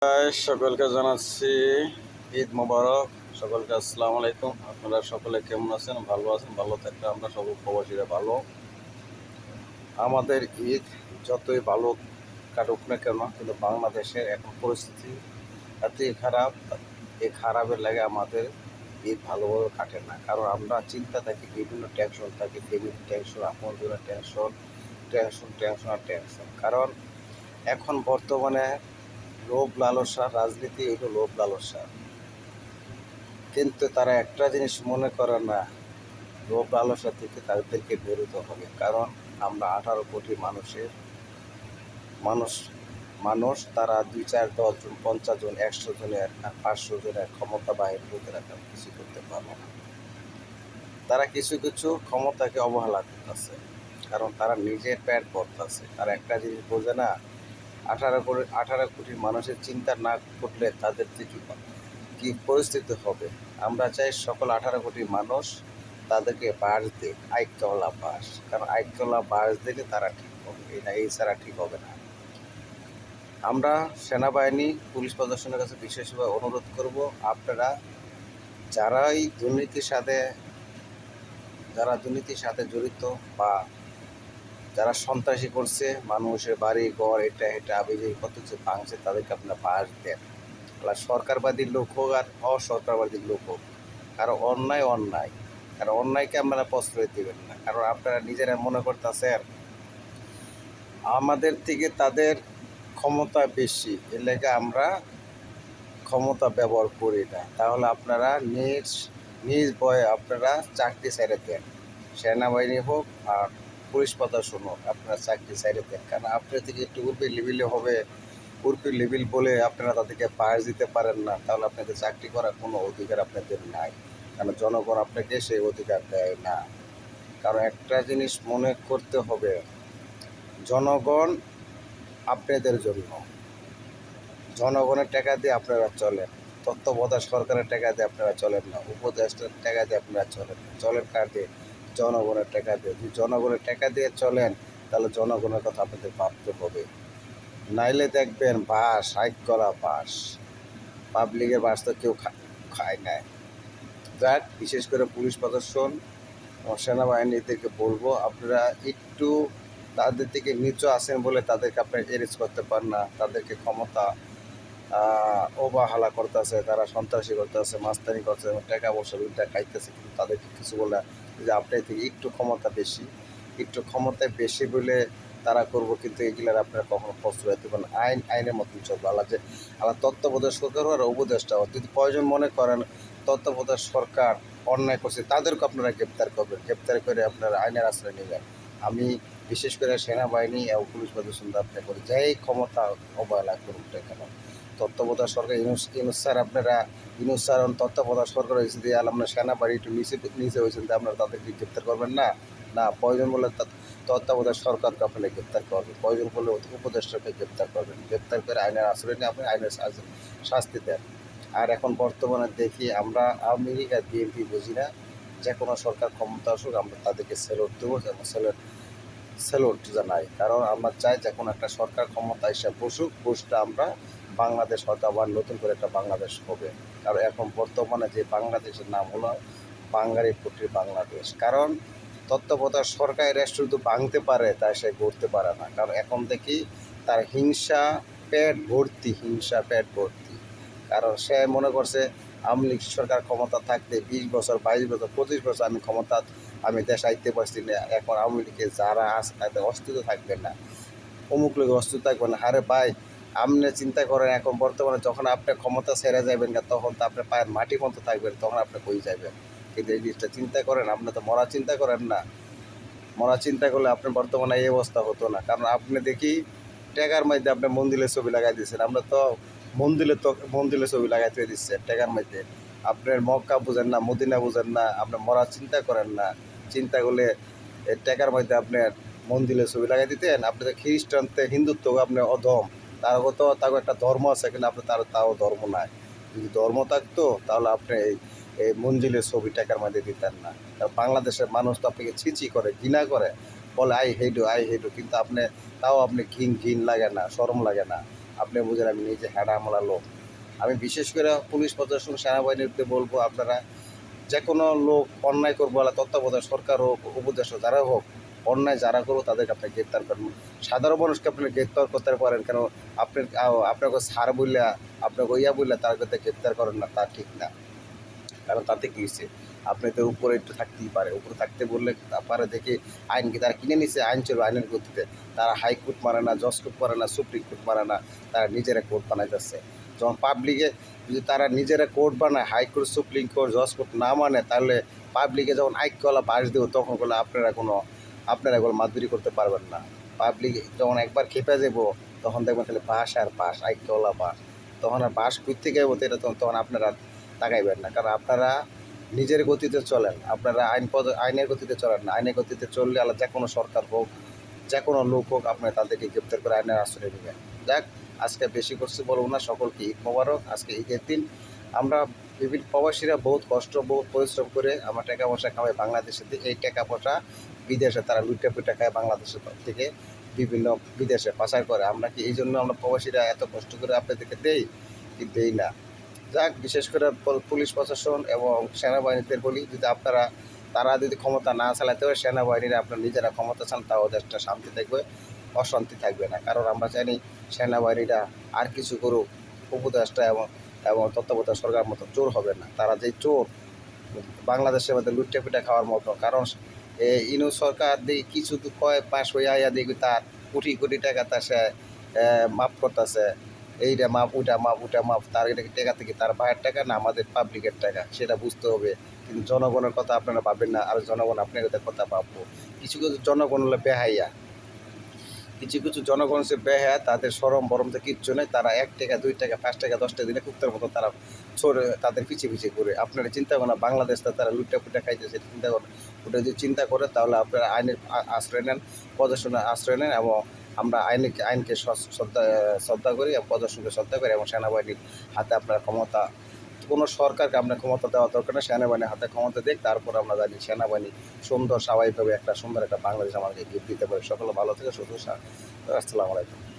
সকলকে জানাচ্ছি ঈদ মোবারক। সকলকে আসসালামু আলাইকুম। আপনারা সকলে কেমন আছেন? ভালো আছেন? ভালো থাকলে আমরা সকল প্রবাসীরা ভালো। আমাদের ঈদ যতই ভালো কাটুক না কেন, কিন্তু বাংলাদেশের এখন পরিস্থিতি এতই খারাপ। এই খারাপের লাগে আমাদের ঈদ ভালোভাবে কাটে না। কারণ আমরা চিন্তা থাকি, বিভিন্ন টেনশন থাকি, ফ্যামিলি টেনশন, আপনজনের টেনশন, টেনশন টেনশন আর টেনশন। কারণ এখন বর্তমানে লোভ লালসা, রাজনীতি হলো লোভ লালসা। কিন্তু তারা একটা জিনিস মনে করে না, লোভ লালসা থেকে তাদেরকে বেরোতে হবে। কারণ আমরা 18 কোটি মানুষ মানুষ তারা 2, 4, 10 জন, 50 জন, 100 জনের আর 500 জনের ক্ষমতা বাহির লোকেরা কিছু করতে পারবে না। তারা কিছু কিছু ক্ষমতাকে অবহেলা করতেছে, কারণ তারা নিজের পেট ভরতেছে। তারা একটা জিনিস বোঝে না, 18 কোটি মানুষের চিন্তা না করলে তাদের থেকে কি পরিস্থিতি হবে। আমরা চাই সকল 18 কোটি মানুষ তাদেরকে বাস দেয়, আইক্যওয়ালা বাস। কারণ আইক্যওয়ালা বাস দিলে তারা ঠিক হবে, এই ছাড়া ঠিক হবে না। আমরা সেনাবাহিনী, পুলিশ প্রশাসনের কাছে বিশেষভাবে অনুরোধ করব, আপনারা যারাই দুর্নীতির সাথে জড়িত বা যারা সন্ত্রাসী করছে, মানুষের বাড়ি ঘর এটা এটা আবেগে কত কিছু ভাঙছে, তাদেরকে আপনারা বাস দেন। সরকারবাদী লোক হোক আর অসরকারবাদী লোক হোক, কারো অন্যায় অন্যায়, কারণ অন্যায়কে আপনারা প্রশ্রয় দেবেন না। কারণ আপনারা নিজেরা মনে করতেছেন আমাদের থেকে তাদের ক্ষমতা বেশি, এর লেগে আমরা ক্ষমতা ব্যবহার করি না। তাহলে আপনারা নিজ ভয়ে আপনারা চাকরি ছেড়ে দেন, সেনাবাহিনী হোক আর পুলিশ প্রশাসন হোক, আপনারা চাকরি ছেড়ে দেন। কারণ আপনার থেকে একটু উর্পি লেভেলে হবে, উর্পি লেভেল বলে আপনারা তাদেরকে পাস দিতে পারেন না, তাহলে আপনাদের চাকরি করার কোনো অধিকার আপনাদের নাই। কারণ জনগণ আপনাকে সেই অধিকার দেয় না। কারণ একটা জিনিস মনে করতে হবে, জনগণ আপনাদের জন্য, জনগণের টাকা দিয়ে আপনারা চলেন। তত্ত্বাবধায়ক সরকারের টাকা দিয়ে আপনারা চলেন না, উপদেষ্টার টাকা দিয়ে আপনারা চলেন না। চলেন কার দিয়ে? জনগণের টাকা দিয়ে। যদি জনগণের টাকা দিয়ে চলেন, তাহলে জনগণের কথা আপনাদের ভাবতে হবে। নাইলে দেখবেন বাস, হাইক করা বাস, পাবলিকের বাস তো কেউ খায় না। যাক, বিশেষ করে পুলিশ প্রশাসন ও সেনাবাহিনীদেরকে বলবো, আপনারা একটু তাদের থেকে নিচু আছেন বলে তাদেরকে আপনারা এরেস্ট করতে পারেন না। তাদেরকে ক্ষমতা অবহেলা করতেছে, তারা সন্ত্রাসী করতেছে, মাস্তানি করতেছে, টাকা পয়সা লুটে খাইতেছে। কিন্তু তাদেরকে কিছু বলে যে আপনার থেকে একটু ক্ষমতায় বেশি বলে তারা করবো, কিন্তু এগুলার আপনারা কখনো প্রশ্রয় দেবেন। আইনের মতন চলবে। আল্লাহ তত্ত্বাবধায়ক সরকার আর উপদেষ্টা, যদি প্রয়োজন মনে করেন তত্ত্বাবধায়ক সরকার অন্যায় করছে, তাদেরকে আপনারা গ্রেপ্তার করবেন। গ্রেপ্তার করে আপনারা আইনের আশ্রয় নেবেন। আমি বিশেষ করে সেনাবাহিনী এবং পুলিশ প্রশাসন দাবি করি, যে এই ক্ষমতা অবহেলা করুন কেন। তত্ত্বাবধায়ক সরকার ইউনুস স্যার, আপনারা ইউনুস স্যার তত্ত্বাবধায়ক সরকার হয়েছে দিয়ে আপনার সেনাবাহিনী একটু নিচে হয়েছেন, আপনারা তাদেরকে গ্রেপ্তার করবেন না? না, প্রয়োজন বলে তত্ত্বাবধায়ক সরকারকে আপনারা গ্রেপ্তার করবেন, প্রয়োজন বলে উপদেষ্টাকে গ্রেপ্তার করবেন। গ্রেপ্তার করে আইনের আশ্রয় নিয়ে আপনি আইনের শাস্তি দেন। আর এখন বর্তমানে দেখি আমরা আওয়ামী লীগ আর বিএনপি বুঝি না, যে কোনো সরকার ক্ষমতা আসুক আমরা তাদেরকে স্যালুট দেবো, যেমন স্যালুট জানাই। কারণ আমরা চাই যে কোনো একটা সরকার ক্ষমতা এসে বসলে আমরা বাংলাদেশ হয়তো আবার নতুন করে একটা বাংলাদেশ হবে। কারণ এখন বর্তমানে যে বাংলাদেশের নাম হলো বাঙালি পুটির বাংলাদেশ। কারণ তত্ত্বাবধায়ক সরকারের রাষ্ট্র শুধু ভাঙতে পারে, তাই সে গড়তে পারে না। কারণ এখন দেখি তার হিংসা পেট ভর্তি। কারণ সে মনে করছে আওয়ামী লীগ সরকার ক্ষমতা থাকতে 20 বছর, 22 বছর, 25 বছর আমি দেশ আইতে পারছি না, এখন আওয়ামী লীগের যারা আছে তাদের অস্তিত্ব থাকবে না, অমুক লোকের অস্তিত্ব থাকবে না। আরে ভাই, আপনি চিন্তা করেন, এখন বর্তমানে যখন আপনি ক্ষমতা ছেড়ে যাবেন না, তখন তো আপনার পায়ের মাটি মতো থাকবেন, তখন আপনি কই যাবেন? কিন্তু এই জিনিসটা চিন্তা করেন, আপনি তো মরা চিন্তা করেন না। মরা চিন্তা করলে আপনার বর্তমানে এই অবস্থা হতো না। কারণ আপনি দেখি ট্যাগার মধ্যে আপনি মন্দিরের ছবি লাগাই দিচ্ছেন, আমরা তো মন্দিরের ছবি লাগাইতে দিচ্ছে ট্যাগার মধ্যে। আপনার মক্কা বুঝেন না, মদিনা বুঝেন না, আপনি মরা চিন্তা করেন না। চিন্তা করলে ট্যাগার মধ্যে আপনার মন্দিরের ছবি লাগাই দিতেন। আপনি তো খ্রিস্টানতে হিন্দুত্ব আপনি অধম, তারও একটা ধর্ম আছে, কিন্তু আপনি তাও ধর্ম নাই। যদি ধর্ম থাকতো তাহলে আপনি এই মন্দিরের ছবি ট্যাগার মধ্যে দিতেন না। বাংলাদেশের মানুষ তো আপনাকে ছিচি করে, ঘৃণা করে, বলে আই হেডু, কিন্তু আপনি তাও আপনি ঘিন লাগে না, শরম লাগে না। আপনি বুঝেন আমি নিজে হ্যাডা আমলা লোক। আমি বিশেষ করে পুলিশ প্রশাসন সেনাবাহিনীতে বলবো, আপনারা যে কোনো লোক অন্যায় করবো বলে তত্ত্বাবধায়ক সরকার হোক, উপদেষ্টা যারা হোক, অন্যায় যারা করবো তাদেরকে আপনি গ্রেপ্তার করেন। সাধারণ মানুষকে আপনি গ্রেপ্তার করতে পারেন কেন? আপনি আপনাকে সার বললে, আপনাকে ইয়া বললে তাদেরকে গ্রেপ্তার করেন না, তা ঠিক না। কারণ তাতে কী হচ্ছে, আপনি তো উপরে একটু থাকতেই পারে, উপরে থাকতে বললে পারে দেখে আইন কি তারা কিনে নিচ্ছে, আইন চলবে আইনের গতিতে। তারা হাইকোর্ট মানে না, জজ কোর্ট মানে না, সুপ্রিম কোর্ট মানে না, তারা নিজেরা কোর্ট বানাইতেছে। যখন পাবলিকে যদি তারা নিজেরা কোর্ট বানায়, হাইকোর্ট সুপ্রিম কোর্ট জজ কোর্ট না মানে, তাহলে পাবলিকে যখন আইকলা বাস দেবো তখন বলে আপনারা এগুলো মাদুরি করতে পারবেন না। পাবলিক যখন একবার খেপে যাবো তখন দেখবেন তাহলে বাস আর বাস, আইকলা বাস, তখন আর বাস কই থেকে যাবো এটা তখন আপনারা তাকাইবেন না। কারণ আপনারা নিজের গতিতে চলেন, আপনারা আইনের গতিতে চলেন না। আইনের গতিতে চললে আলাদা যে কোনো সরকার হোক, যে কোনো লোক হোক, আপনারা তাদেরকে গ্রেপ্তার করে আইনের আশ্রয় নেবেন। যাক, আজকে বেশি করছি বলবো না। সকলকে ঈদ মোবারক। আজকে ঈদের দিন আমরা বিভিন্ন প্রবাসীরা বহুত কষ্ট, বহুত পরিশ্রম করে আমার টাকা পয়সা খাওয়াই বাংলাদেশে, এই টাকা পয়সা বিদেশে তারা লুটে পুটে খায়, বাংলাদেশের থেকে বিভিন্ন বিদেশে পাচার করে। আমরা কি এই জন্য আমরা প্রবাসীরা এত কষ্ট করে আপনাদেরকে দেই? কি দেই না। যাক, বিশেষ করে পুলিশ প্রশাসন এবং সেনাবাহিনীদের বলি, যদি তারা যদি ক্ষমতা না চালাতে হয়, সেনাবাহিনীরা আপনার নিজেরা ক্ষমতা চান, তাও দেশটা শান্তি থাকবে, অশান্তি থাকবে না। কারণ আমরা জানি সেনাবাহিনীরা আর কিছু করুক, উপদেষ্টা এবং এবং তত্ত্বাবধায়ক সরকার মতো চোর হবে না। তারা যেই চোর, বাংলাদেশের মধ্যে লুটে পিটে খাওয়ার মতো। কারণ ইনু সরকার দিয়ে কিছু কয় পাশ হয়ে আইয়া দেখবি তার কোটি কোটি টাকা তা সে মাফ করতেছে, এইটা মাপ ওইটা মাপ ওইটা মাপ, তার এটা টাকা থেকে তার ভাইয়ের টাকা না আমাদের পাবলিকের টাকা, সেটা বুঝতে হবে। কিন্তু জনগণের কথা আপনারা ভাবেন না, আর জনগণ আপনাদের কথা ভাববো। কিছু কিছু জনগণ হলো বেহাইয়া, কিছু কিছু জনগণ সে বেহায়া, তাদের সরম বরম তো কিচ্ছু নেই। তারা 1 টাকা 2 টাকা 5 টাকা 10 টাকা দিলে কুত্তার মতো তারা ছড়ে তাদের পিছিয়ে ঘুরে। আপনারা চিন্তা করেন না, বাংলাদেশটা তারা লুটে পুটে খাইতেছে, চিন্তা করেন। ওটা যদি চিন্তা করে তাহলে আপনারা আইনের আশ্রয় নেন, প্রদর্শনের আশ্রয় নেন, এবং আমরা আইনকে শ্রদ্ধা করি এবং প্রদর্শনকে শ্রদ্ধা করি, এবং সেনাবাহিনীর হাতে আপনারা ক্ষমতা, কোনো সরকারকে আপনার ক্ষমতা দেওয়া দরকার নেই, সেনাবাহিনীর হাতে ক্ষমতা দিক। তারপর আমরা জানি সেনাবাহিনী সুন্দর স্বাভাবিকভাবে সুন্দর একটা বাংলাদেশ আমাদেরকে গিফট দিতে পারে। সকলে ভালো থেকে সুস্থ। আসসালামু আলাইকুম।